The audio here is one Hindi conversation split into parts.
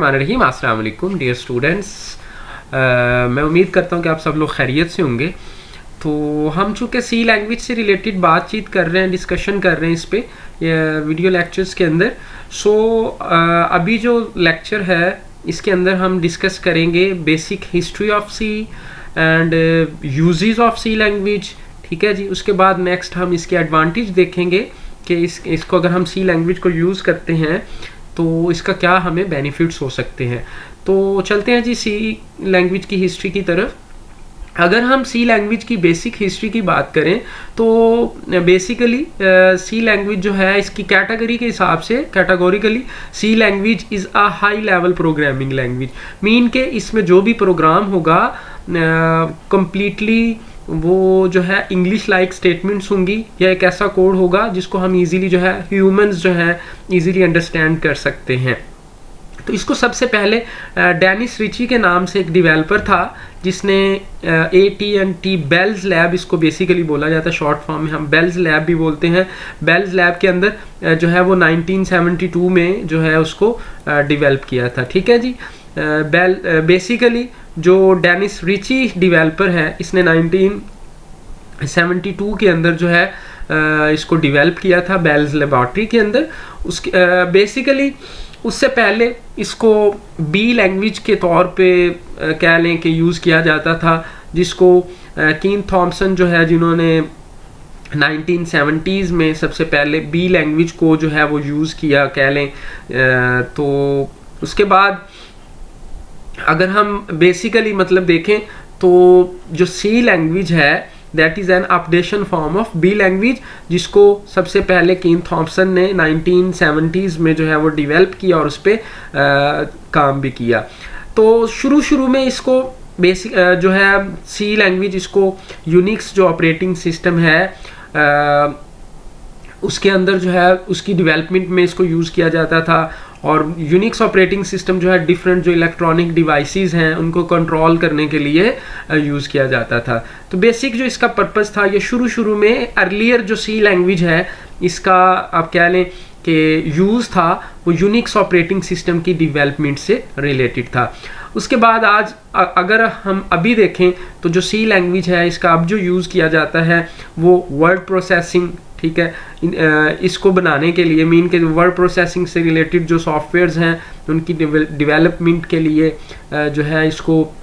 रहीम अस्सलाम वालेकुम डियर स्टूडेंट्स। मैं उम्मीद करता हूँ कि आप सब लोग खैरियत से होंगे। तो हम चूँकि सी लैंग्वेज से रिलेटेड बातचीत कर रहे हैं, डिस्कशन कर रहे हैं इस पे वीडियो लेक्चर्स के अंदर। अभी जो लेक्चर है इसके अंदर हम डिस्कस करेंगे basic history of C and uses of C language. ठीक है जी। उसके बाद नेक्स्ट हम इसके एडवांटेज देखेंगे कि इसको अगर हम सी लैंग्वेज को यूज़ करते हैं तो इसका क्या हमें बेनिफिट्स हो सकते हैं। तो चलते हैं जी सी लैंग्वेज की हिस्ट्री की तरफ। अगर हम सी लैंग्वेज की बेसिक हिस्ट्री की बात करें तो बेसिकली सी लैंग्वेज जो है इसकी कैटेगरी के हिसाब से categorically C language is a high level programming language. Mean के इसमें जो भी प्रोग्राम होगा कंप्लीटली वो जो है इंग्लिश लाइक स्टेटमेंट्स होंगी या एक ऐसा कोड होगा जिसको हम इजीली जो है ह्यूमंस जो है इजीली अंडरस्टैंड कर सकते हैं। तो इसको सबसे पहले डेनिस रिची के नाम से एक डेवलपर था जिसने AT&T बेल्स लैब, इसको बेसिकली बोला जाता है शॉर्ट फॉर्म में हम बेल्स लैब भी बोलते हैं। बेल्स लैब के अंदर जो है वो 1972 में जो है उसको डेवलप किया था। ठीक है जी। बेसिकली जो डेनिस रिची डेवलपर है इसने 1972 के अंदर जो है इसको डेवलप किया था बेल्स लेबॉरेटरी के अंदर। उसके बेसिकली उससे पहले इसको बी लैंग्वेज के तौर पे कह लें कि यूज़ किया जाता था, जिसको कीन थॉमसन जो है जिन्होंने 1970s में सबसे पहले बी लैंग्वेज को जो है वो यूज़ किया कह लें। तो उसके बाद अगर हम बेसिकली मतलब देखें तो जो सी लैंग्वेज है that is an updation form of B language, जिसको सबसे पहले कीन थॉमसन ने 1970s में जो है वो डेवलप किया और उस पर काम भी किया। तो शुरू में इसको बेसिक जो है सी लैंग्वेज इसको यूनिक्स जो ऑपरेटिंग सिस्टम है उसके अंदर जो है उसकी डेवलपमेंट में इसको यूज़ किया जाता था। और यूनिक्स ऑपरेटिंग सिस्टम जो है डिफरेंट जो इलेक्ट्रॉनिक डिवाइसेस हैं उनको कंट्रोल करने के लिए यूज़ किया जाता था। तो बेसिक जो इसका पर्पस था ये शुरू में अर्लियर जो सी लैंग्वेज है इसका आप कह लें कि यूज़ था वो यूनिक्स ऑपरेटिंग सिस्टम की डेवलपमेंट से रिलेटेड था। उसके बाद आज अगर हम अभी देखें तो जो सी लैंग्वेज है इसका अब जो यूज़ किया जाता है वो वर्ड प्रोसेसिंग, ठीक है, इसको बनाने के लिए मीन के वर्ड प्रोसेसिंग से रिलेटेड जो सॉफ्टवेयर्स हैं उनकी डेवलपमेंट के लिए जो है इसको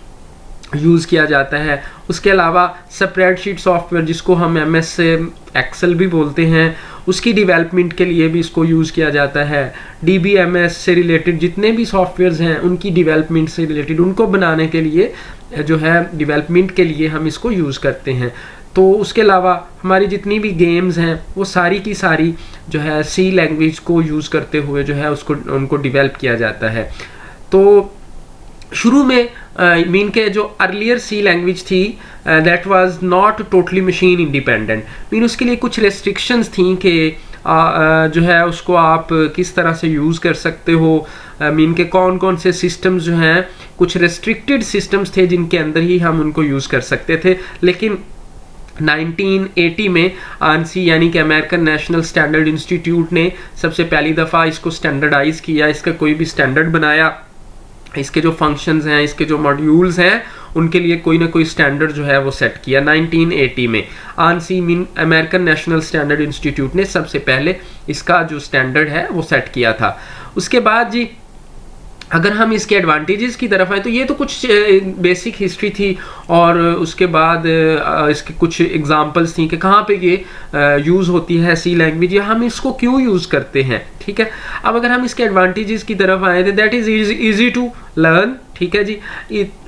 यूज़ किया जाता है। उसके अलावा स्प्रेडशीट सॉफ्टवेयर जिसको हम MS एक्सेल भी बोलते हैं उसकी डेवलपमेंट के लिए भी इसको यूज़ किया जाता है। DBMS से रिलेटेड जितने भी सॉफ्टवेयर्स हैं उनकी डेवलपमेंट से रिलेटेड उनको बनाने के लिए जो है डेवलपमेंट के लिए हम इसको यूज़ करते हैं। तो उसके अलावा हमारी जितनी भी गेम्स हैं वो सारी की सारी जो है सी लैंग्वेज को यूज़ करते हुए जो है उनको डेवलप किया जाता है। तो शुरू में मीन के जो अर्लियर सी लैंग्वेज थी that was not totally machine independent. Mean उसके लिए कुछ रेस्ट्रिक्शंस थी कि जो है उसको आप किस तरह से यूज़ कर सकते हो। मीन के कौन से सिस्टम्स जो हैं कुछ रेस्ट्रिक्टेड सिस्टम्स थे जिनके अंदर ही हम उनको यूज़ कर सकते थे। लेकिन 1980 में ANSI यानी कि अमेरिकन नेशनल स्टैंडर्ड इंस्टीट्यूट ने सबसे पहली दफ़ा इसको स्टैंडर्डाइज किया, इसका कोई भी स्टैंडर्ड बनाया, इसके जो फंक्शंस हैं इसके जो मॉड्यूल्स हैं उनके लिए कोई ना कोई स्टैंडर्ड जो है वो सेट किया। 1980 में ANSI mean American national standard institute ने सबसे पहले इसका जो स्टैंडर्ड है वो सेट किया था। उसके बाद जी अगर हम इसके एडवांटेजेस की तरफ आए तो ये तो कुछ बेसिक हिस्ट्री थी और उसके बाद इसके कुछ एग्जांपल्स थी कि कहाँ पे ये यूज़ होती है सी लैंग्वेज या हम इसको क्यों यूज़ करते हैं। ठीक है। अब अगर हम इसके एडवांटेजेस की तरफ आए तो that is easy to learn. ठीक है जी।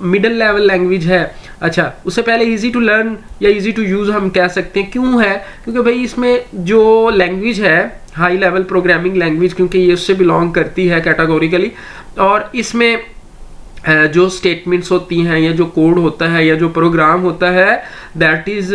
मिडल लेवल लैंग्वेज है। अच्छा, उससे पहले इजी टू लर्न या इजी टू यूज़ हम कह सकते हैं। क्यों है? क्योंकि भाई इसमें जो लैंग्वेज है हाई लेवल प्रोग्रामिंग लैंग्वेज क्योंकि ये उससे बिलोंग करती है कैटेगोरिकली और इसमें जो स्टेटमेंट्स होती हैं या जो कोड होता है या जो प्रोग्राम होता है that is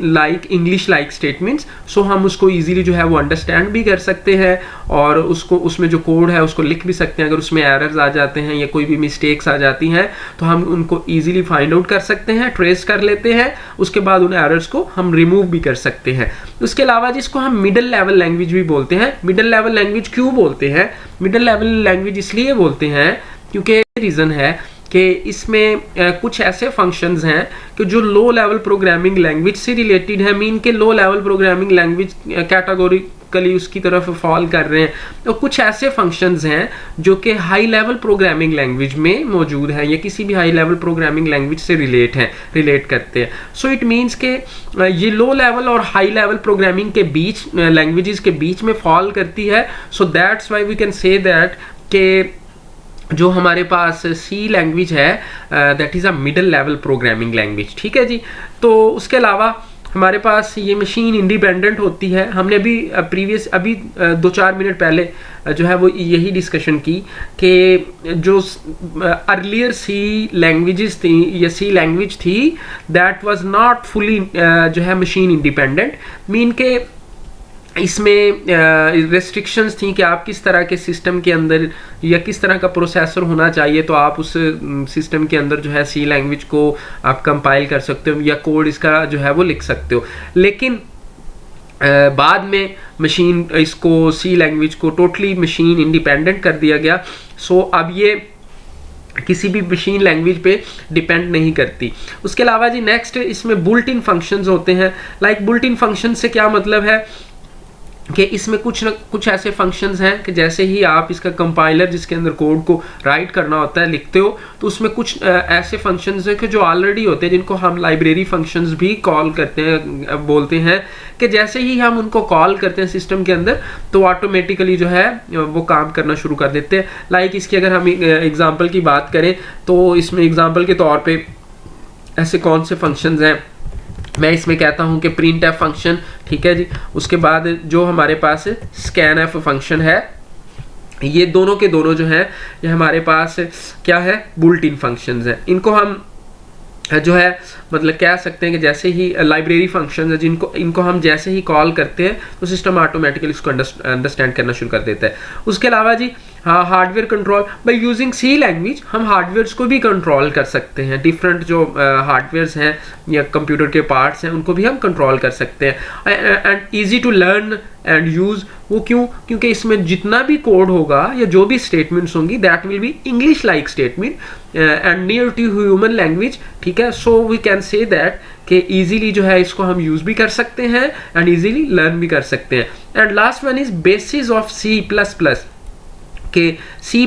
like English like statements. So हम उसको इजीली जो है वो अंडरस्टैंड भी कर सकते हैं और उसको उसमें जो कोड है उसको लिख भी सकते हैं। अगर उसमें एरर्स आ जाते हैं या कोई भी मिस्टेक्स आ जाती हैं तो हम उनको इजीली फाइंड आउट कर सकते हैं, ट्रेस कर लेते हैं, उसके बाद उन एरर्स को हम रिमूव भी कर सकते हैं। उसके अलावा जिसको हम मिडल लेवल लैंग्वेज भी बोलते हैं। मिडल लेवल लैंग्वेज क्यों बोलते हैं? मिडल लेवल लैंग्वेज इसलिए बोलते हैं क्योंकि रीज़न है कि इसमें कुछ ऐसे फंक्शंस हैं कि जो लो लेवल प्रोग्रामिंग लैंग्वेज से रिलेटेड है, मीन के low level programming language categorically उसकी तरफ फॉल कर रहे हैं, और कुछ ऐसे फंक्शंस हैं जो कि हाई लेवल प्रोग्रामिंग लैंग्वेज में मौजूद है या किसी भी हाई लेवल प्रोग्रामिंग लैंग्वेज से रिलेट करते हैं। सो इट मीन्स के ये लो लेवल और हाई लेवल प्रोग्रामिंग के बीच, लैंग्वेजेस के बीच में फॉल करती है। So that's why we can say that कि जो हमारे पास सी लैंग्वेज है that is a middle level programming language, ठीक है जी। तो उसके अलावा हमारे पास ये मशीन इंडिपेंडेंट होती है। हमने अभी 2-4 मिनट पहले जो है वो यही डिस्कशन की कि जो अर्लियर सी लैंग्वेजेस थी या सी लैंग्वेज थी दैट वाज नॉट फुली जो है मशीन इंडिपेंडेंट, मीन के इसमें रेस्ट्रिक्शंस थी कि आप किस तरह के सिस्टम के अंदर या किस तरह का प्रोसेसर होना चाहिए तो आप उस सिस्टम के अंदर जो है सी लैंग्वेज को आप कंपाइल कर सकते हो या कोड इसका जो है वो लिख सकते हो। लेकिन बाद में मशीन इसको सी लैंग्वेज को टोटली मशीन इंडिपेंडेंट कर दिया गया। सो अब ये किसी भी मशीन लैंग्वेज पे डिपेंड नहीं करती। उसके अलावा जी नेक्स्ट इसमें बुल्ट इन फंक्शंस होते हैं। लाइक बुल्ट इन फंक्शन से क्या मतलब है कि इसमें कुछ ऐसे फंक्शंस हैं कि जैसे ही आप इसका कंपाइलर जिसके अंदर कोड को राइट करना होता है लिखते हो तो उसमें कुछ ऐसे फंक्शंस हैं कि जो ऑलरेडी होते हैं जिनको हम लाइब्रेरी फंक्शंस भी कॉल करते हैं, बोलते हैं कि जैसे ही हम उनको कॉल करते हैं सिस्टम के अंदर तो ऑटोमेटिकली जो है वो काम करना शुरू कर देते हैं। लाइक इसकी अगर हम एग्जाम्पल की बात करें तो इसमें एग्जाम्पल के तौर पर ऐसे कौन से फंक्शंस हैं, मैं इसमें कहता हूं कि प्रिंट एफ फंक्शन, ठीक है जी। उसके बाद जो हमारे पास स्कैन एफ फंक्शन है, ये दोनों के दोनों जो है ये हमारे पास क्या है, बुल्ट इन फंक्शंस हैं। इनको हम जो है मतलब कह सकते हैं कि जैसे ही लाइब्रेरी फंक्शन है इनको हम जैसे ही कॉल करते हैं तो सिस्टम ऑटोमेटिकली इसको अंडरस्टैंड करना शुरू कर देता है। उसके अलावा जी हाँ, hardware control by using C language हम हार्डवेयर्स को भी कंट्रोल कर सकते हैं। डिफरेंट जो हार्डवेयर्स हैं या कंप्यूटर के पार्ट्स हैं उनको भी हम कंट्रोल कर सकते हैं। And easy to learn and use, वो क्योंकि इसमें जितना भी कोड होगा या जो भी स्टेटमेंट्स होंगी that will be English like statement and near to human language, ठीक है। So we can say that कि इजीली जो है इसको हम यूज़ भी कर सकते हैं एंड इजीली लर्न भी कर सकते हैं। And last one is basis of C++, कि C++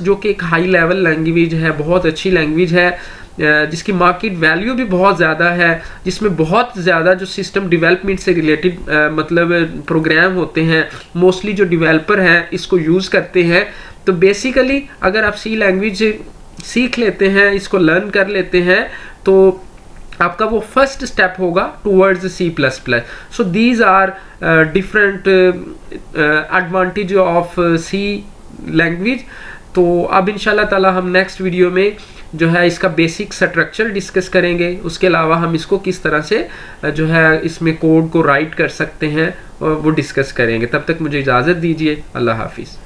जो कि एक हाई लेवल लैंग्वेज है, बहुत अच्छी लैंग्वेज है, जिसकी मार्केट वैल्यू भी बहुत ज़्यादा है, जिसमें बहुत ज़्यादा जो सिस्टम डेवलपमेंट से रिलेटेड मतलब प्रोग्राम होते हैं, मोस्टली जो डेवलपर हैं इसको यूज़ करते हैं। तो बेसिकली अगर आप सी लैंग्वेज सीख लेते हैं, इसको लर्न कर लेते हैं तो आपका वो फर्स्ट स्टेप होगा towards C++। So these are different advantage of C language. तो अब इंशाल्लाह ताला हम नेक्स्ट वीडियो में जो है इसका बेसिक स्ट्रक्चर डिस्कस करेंगे। उसके अलावा हम इसको किस तरह से जो है इसमें कोड को राइट कर सकते हैं वो डिस्कस करेंगे। तब तक मुझे इजाज़त दीजिए। अल्लाह हाफिज़।